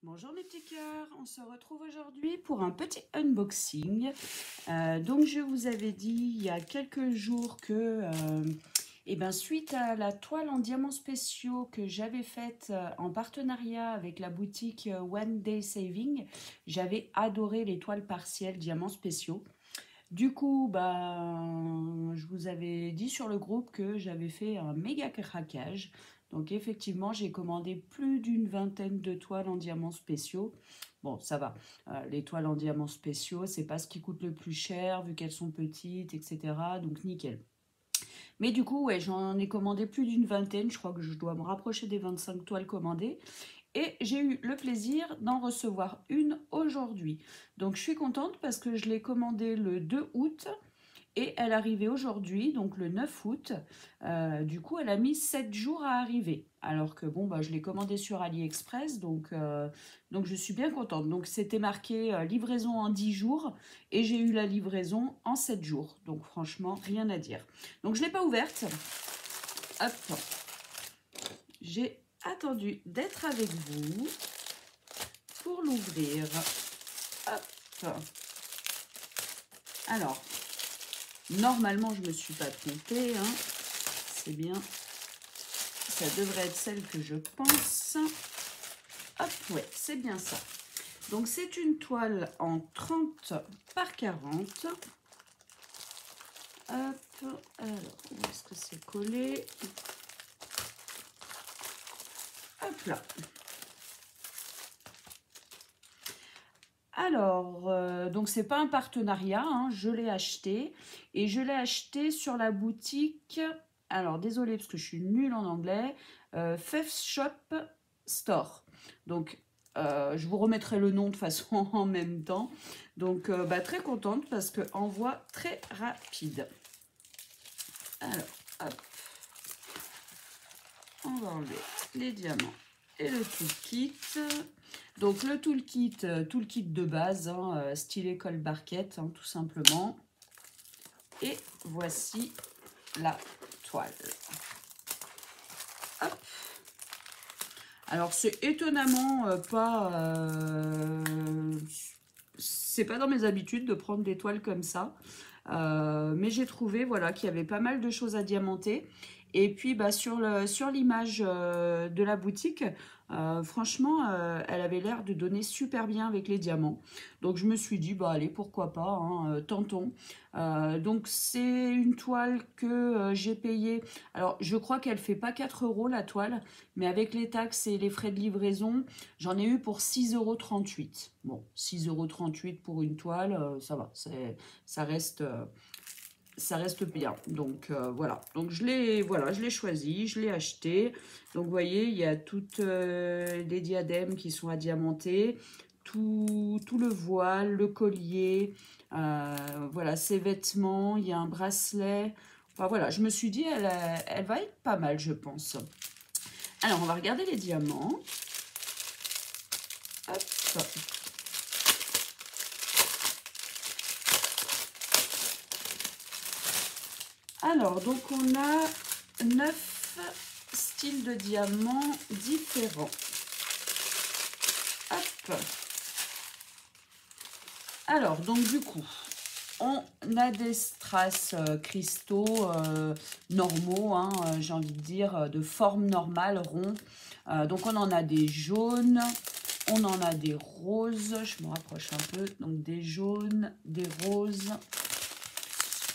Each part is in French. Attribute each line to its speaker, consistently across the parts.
Speaker 1: Bonjour mes petits cœurs, on se retrouve aujourd'hui pour un petit unboxing. Donc je vous avais dit il y a quelques jours que suite à la toile en diamants spéciaux que j'avais faite en partenariat avec la boutique One Day Saving, j'avais adoré les toiles partielles diamants spéciaux. Du coup, je vous avais dit sur le groupe que j'avais fait un méga craquage. Donc effectivement, j'ai commandé plus d'une vingtaine de toiles en diamants spéciaux. Bon, ça va. Les toiles en diamants spéciaux, c'est pas ce qui coûte le plus cher vu qu'elles sont petites, etc. Donc nickel. Mais du coup, ouais, j'en ai commandé plus d'une vingtaine. Je crois que je dois me rapprocher des 25 toiles commandées. Et j'ai eu le plaisir d'en recevoir une aujourd'hui. Donc je suis contente parce que je l'ai commandée le 2 août et elle arrivait aujourd'hui, donc le 9 août. Du coup, elle a mis 7 jours à arriver. Alors que bon, je l'ai commandée sur AliExpress, donc je suis bien contente. Donc c'était marqué livraison en 10 jours et j'ai eu la livraison en 7 jours. Donc franchement, rien à dire. Donc je ne l'ai pas ouverte. Hop, j'ai attendu d'être avec vous pour l'ouvrir. Hop. Alors, normalement, je ne me suis pas trompée. Hein. C'est bien. Ça devrait être celle que je pense. Hop, ouais, c'est bien ça. Donc, c'est une toile en 30 par 40. Hop, alors, où est-ce que c'est collé? Hop là. Alors, donc c'est pas un partenariat, hein, je l'ai acheté. Et je l'ai acheté sur la boutique, alors désolé parce que je suis nulle en anglais, Fef Shop Store. Donc, je vous remettrai le nom de façon en même temps. Donc, très contente parce que envoi très rapide. Alors, hop, on va enlever les diamants et le toolkit. Donc le toolkit de base, hein, style école barquette, hein, tout simplement. Et voici la toile. Hop. Alors c'est étonnamment c'est pas dans mes habitudes de prendre des toiles comme ça. Mais j'ai trouvé voilà, qu'il y avait pas mal de choses à diamanter. Et puis sur l'image de la boutique, franchement, elle avait l'air de donner super bien avec les diamants. Donc je me suis dit, allez, pourquoi pas, hein, tentons. Donc c'est une toile que j'ai payée. Alors je crois qu'elle fait pas 4 € la toile, mais avec les taxes et les frais de livraison, j'en ai eu pour 6,38 €. Bon, 6,38 € pour une toile, ça va, ça reste bien. Donc voilà, donc je l'ai choisi, je l'ai acheté. Donc vous voyez, il y a toutes les diadèmes qui sont à diamanter, tout le voile, le collier, voilà, ses vêtements, il y a un bracelet. Enfin voilà, je me suis dit, elle va être pas mal, je pense. Alors, on va regarder les diamants. Hop. Alors, donc on a 9 styles de diamants différents. Hop. Alors, donc du coup, on a des strass cristaux normaux, hein, j'ai envie de dire, de forme normale, rond. Donc on en a des jaunes, on en a des roses, je me rapproche un peu, donc des jaunes, des roses.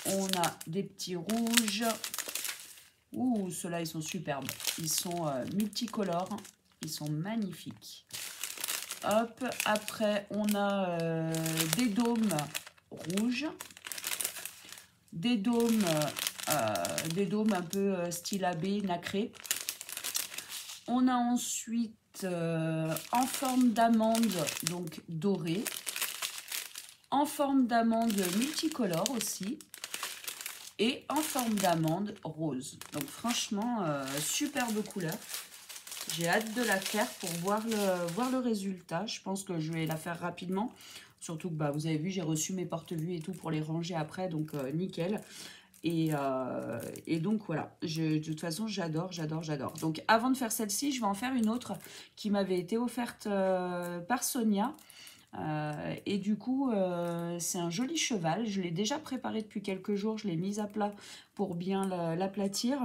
Speaker 1: On a des petits rouges. Ouh, ceux-là, ils sont superbes. Ils sont multicolores. Ils sont magnifiques. Hop, après, on a des dômes rouges. Des dômes un peu style abbé, nacré. On a ensuite en forme d'amande, donc doré. En forme d'amande multicolore aussi. Et en forme d'amande rose. Donc franchement, superbe couleur. J'ai hâte de la faire pour voir le résultat. Je pense que je vais la faire rapidement. Surtout que vous avez vu, j'ai reçu mes porte-vues et tout pour les ranger après. Donc nickel. Et donc voilà, de toute façon j'adore, j'adore, j'adore. Donc avant de faire celle-ci, je vais en faire une autre qui m'avait été offerte par Sonia. Et du coup, c'est un joli cheval. Je l'ai déjà préparé depuis quelques jours. Je l'ai mise à plat pour bien l'aplatir.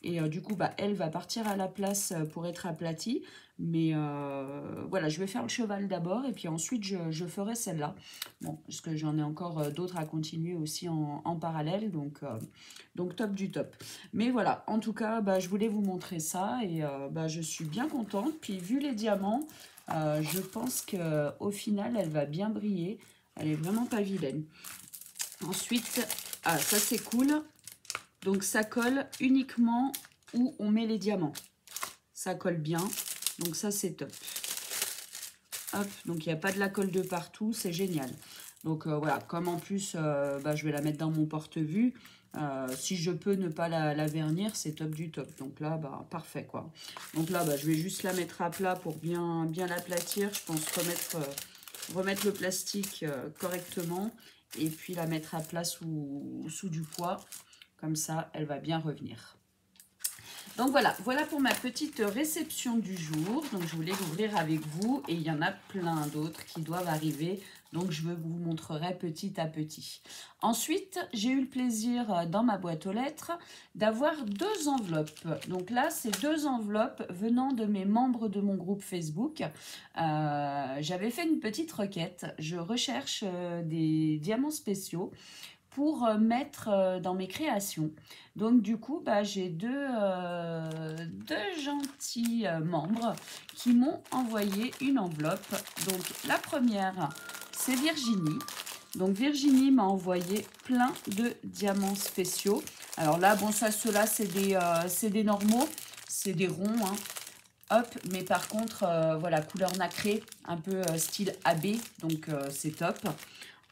Speaker 1: Et du coup, bah, elle va partir à la place pour être aplatie. Mais voilà, je vais faire le cheval d'abord. Et puis ensuite, je ferai celle-là. Bon, parce que j'en ai encore d'autres à continuer aussi en parallèle. Donc top du top. Mais voilà, en tout cas, bah, je voulais vous montrer ça. Et bah, je suis bien contente. Puis vu les diamants... je pense qu'au final, elle va bien briller. Elle est vraiment pas vilaine. Ensuite, ah, ça c'est cool. Donc ça colle uniquement où on met les diamants. Ça colle bien. Donc ça c'est top. Hop, donc il n'y a pas de la colle de partout. C'est génial. Donc voilà, comme en plus, bah, je vais la mettre dans mon porte-vue. Si je peux ne pas la vernir, c'est top du top. Donc là, bah, parfait quoi. Donc là, bah, je vais juste la mettre à plat pour bien l'aplatir. Je pense remettre le plastique correctement. Et puis la mettre à plat sous du poids. Comme ça, elle va bien revenir. Donc voilà pour ma petite réception du jour. Donc je voulais l'ouvrir avec vous et il y en a plein d'autres qui doivent arriver. Donc je vous montrerai petit à petit. Ensuite, j'ai eu le plaisir dans ma boîte aux lettres d'avoir 2 enveloppes. Donc là, c'est 2 enveloppes venant de mes membres de mon groupe Facebook. J'avais fait une petite requête. Je recherche des diamants spéciaux pour mettre dans mes créations. Donc du coup, bah, j'ai deux gentils membres qui m'ont envoyé une enveloppe. Donc la première, c'est Virginie. Donc Virginie m'a envoyé plein de diamants spéciaux. Alors là, bon, ça, ceux-là, c'est des normaux, c'est des ronds, hein. Hop, mais par contre, voilà, couleur nacrée, un peu style AB, donc c'est top.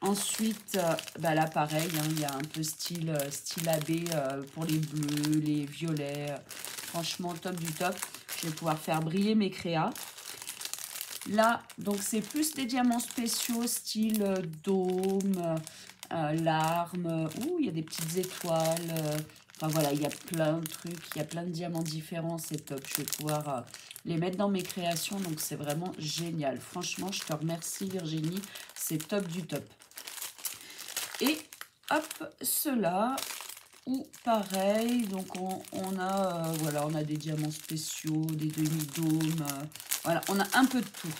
Speaker 1: Ensuite, bah là pareil, hein, il y a un peu style AB pour les bleus, les violets. Franchement, top du top. Je vais pouvoir faire briller mes créas. Là, donc c'est plus des diamants spéciaux, style dôme, larmes. Ouh, il y a des petites étoiles. Enfin voilà, il y a plein de trucs. Il y a plein de diamants différents. C'est top. Je vais pouvoir les mettre dans mes créations. Donc c'est vraiment génial. Franchement, je te remercie Virginie. C'est top du top. Et hop, ceux-là, ou pareil, donc on a, voilà, on a des diamants spéciaux, des demi-dômes, voilà, on a un peu de tout.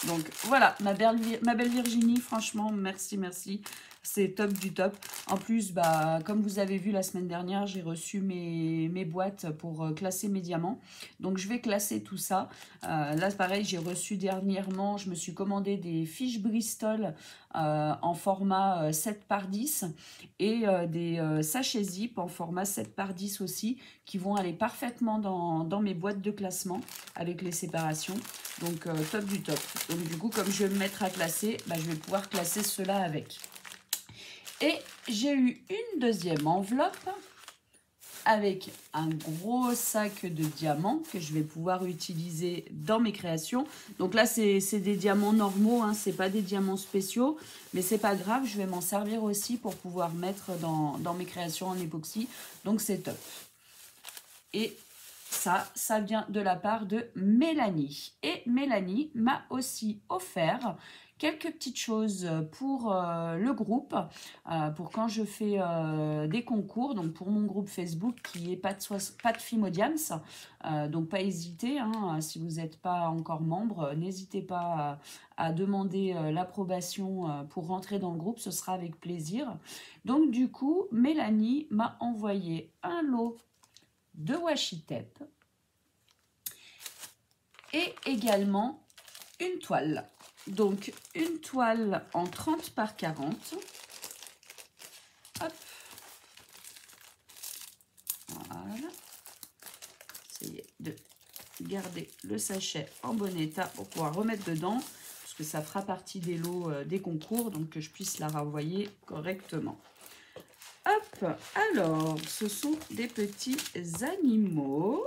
Speaker 1: Donc voilà, ma belle Virginie, franchement, merci, merci. C'est top du top. En plus, bah, comme vous avez vu la semaine dernière, j'ai reçu mes boîtes pour classer mes diamants. Donc, je vais classer tout ça. Là, pareil, j'ai reçu dernièrement, je me suis commandé des fiches Bristol en format 7 par 10 et des sachets zip en format 7 par 10 aussi, qui vont aller parfaitement dans mes boîtes de classement avec les séparations. Donc, top du top. Donc, du coup, comme je vais me mettre à classer, bah, je vais pouvoir classer ceux-là avec. Et j'ai eu une deuxième enveloppe avec un gros sac de diamants que je vais pouvoir utiliser dans mes créations. Donc là, c'est des diamants normaux, hein, c'est pas des diamants spéciaux, mais c'est pas grave, je vais m'en servir aussi pour pouvoir mettre dans mes créations en époxy. Donc c'est top. Et ça vient de la part de Mélanie. Et Mélanie m'a aussi offert quelques petites choses pour le groupe, pour quand je fais des concours, donc pour mon groupe Facebook qui est pas de Fimodiams. Donc pas hésiter, hein, si vous n'êtes pas encore membre, n'hésitez pas à demander l'approbation pour rentrer dans le groupe, ce sera avec plaisir. Donc du coup, Mélanie m'a envoyé un lot de washi tape et également une toile. Donc une toile en 30 par 40. Hop. Voilà. Essayez de garder le sachet en bon état pour pouvoir remettre dedans, parce que ça fera partie des lots des concours, donc que je puisse la renvoyer correctement. Hop, alors, ce sont des petits animaux.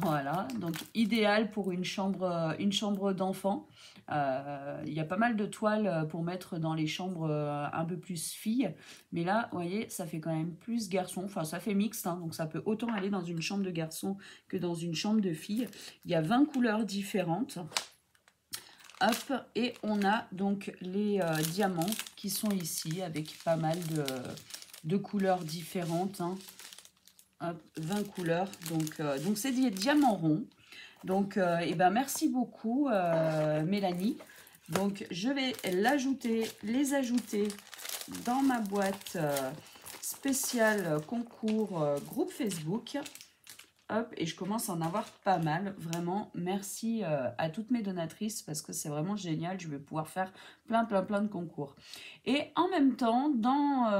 Speaker 1: Voilà, donc idéal pour une chambre d'enfant. Il y a pas mal de toiles pour mettre dans les chambres un peu plus filles. Mais là, vous voyez, ça fait quand même plus garçon. Enfin, ça fait mixte, hein, donc ça peut autant aller dans une chambre de garçon que dans une chambre de filles. Il y a 20 couleurs différentes. Hop, et on a donc les diamants qui sont ici avec pas mal de couleurs différentes. Hein. Hop, 20 couleurs, donc c'est des diamants ronds. Donc, eh ben, merci beaucoup, Mélanie. Donc, je vais les ajouter dans ma boîte spéciale concours groupe Facebook. Hop, et je commence à en avoir pas mal. Vraiment, merci à toutes mes donatrices parce que c'est vraiment génial. Je vais pouvoir faire plein de concours. Et en même temps, dans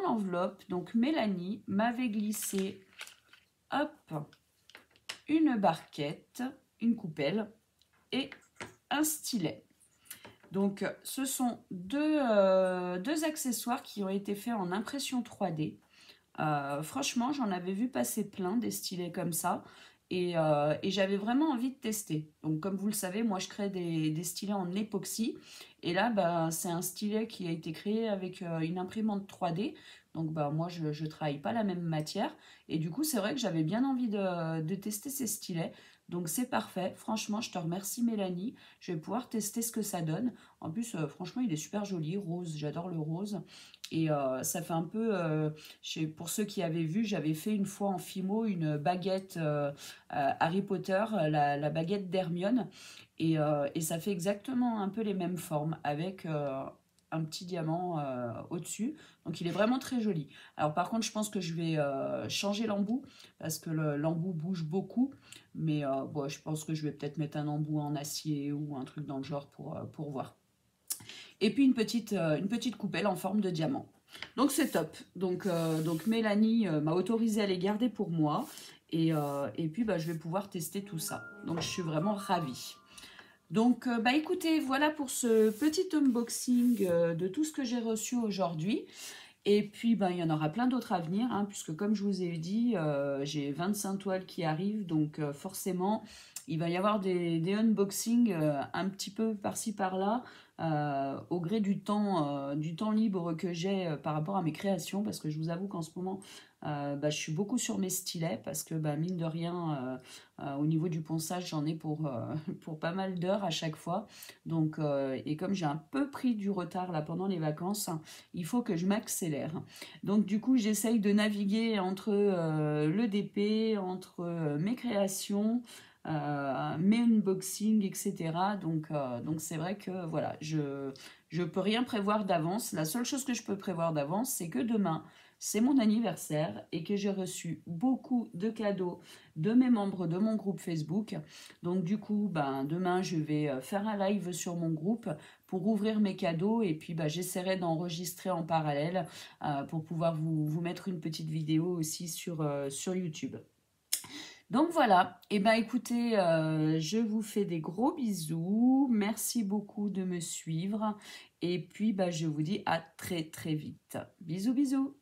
Speaker 1: l'enveloppe, donc Mélanie m'avait glissé, hop, une barquette, une coupelle et un stylet. Donc, ce sont deux accessoires qui ont été faits en impression 3D. Franchement, j'en avais vu passer plein des stylets comme ça et j'avais vraiment envie de tester. Donc, comme vous le savez, moi, je crée des stylets en époxy et là, bah, c'est un stylet qui a été créé avec une imprimante 3D. Donc, bah, moi, je ne travaille pas la même matière et du coup, c'est vrai que j'avais bien envie de tester ces stylets. Donc, c'est parfait. Franchement, je te remercie, Mélanie. Je vais pouvoir tester ce que ça donne. En plus, franchement, il est super joli, rose. J'adore le rose. Et ça fait un peu, pour ceux qui avaient vu, j'avais fait une fois en Fimo une baguette Harry Potter, la baguette d'Hermione. Et ça fait exactement un peu les mêmes formes avec un petit diamant au-dessus. Donc il est vraiment très joli. Alors par contre, je pense que je vais changer l'embout parce que l'embout bouge beaucoup. Mais bon, je pense que je vais peut-être mettre un embout en acier ou un truc dans le genre pour voir. Et puis une petite coupelle en forme de diamant. Donc c'est top. Donc Mélanie m'a autorisé à les garder pour moi. Et puis bah, je vais pouvoir tester tout ça. Donc je suis vraiment ravie. Donc bah écoutez, voilà pour ce petit unboxing de tout ce que j'ai reçu aujourd'hui. Et puis, ben, il y en aura plein d'autres à venir, hein, puisque comme je vous ai dit, j'ai 25 toiles qui arrivent, donc forcément, il va y avoir des unboxings un petit peu par-ci par-là, au gré du temps libre que j'ai par rapport à mes créations, parce que je vous avoue qu'en ce moment, bah, je suis beaucoup sur mes stylets, parce que bah, mine de rien, au niveau du ponçage, j'en ai pour pas mal d'heures à chaque fois. Donc, et comme j'ai un peu pris du retard là pendant les vacances, il faut que je m'accélère. Donc du coup, j'essaye de naviguer entre le DP, entre mes créations, mes unboxings, etc. Donc c'est vrai que voilà, je peux rien prévoir d'avance. La seule chose que je peux prévoir d'avance, c'est que demain, c'est mon anniversaire et que j'ai reçu beaucoup de cadeaux de mes membres de mon groupe Facebook. Donc du coup, ben, demain, je vais faire un live sur mon groupe pour ouvrir mes cadeaux et puis bah, j'essaierai d'enregistrer en parallèle pour pouvoir vous mettre une petite vidéo aussi sur YouTube. Donc voilà, et ben écoutez, je vous fais des gros bisous, merci beaucoup de me suivre et puis bah, je vous dis à très vite. Bisous bisous.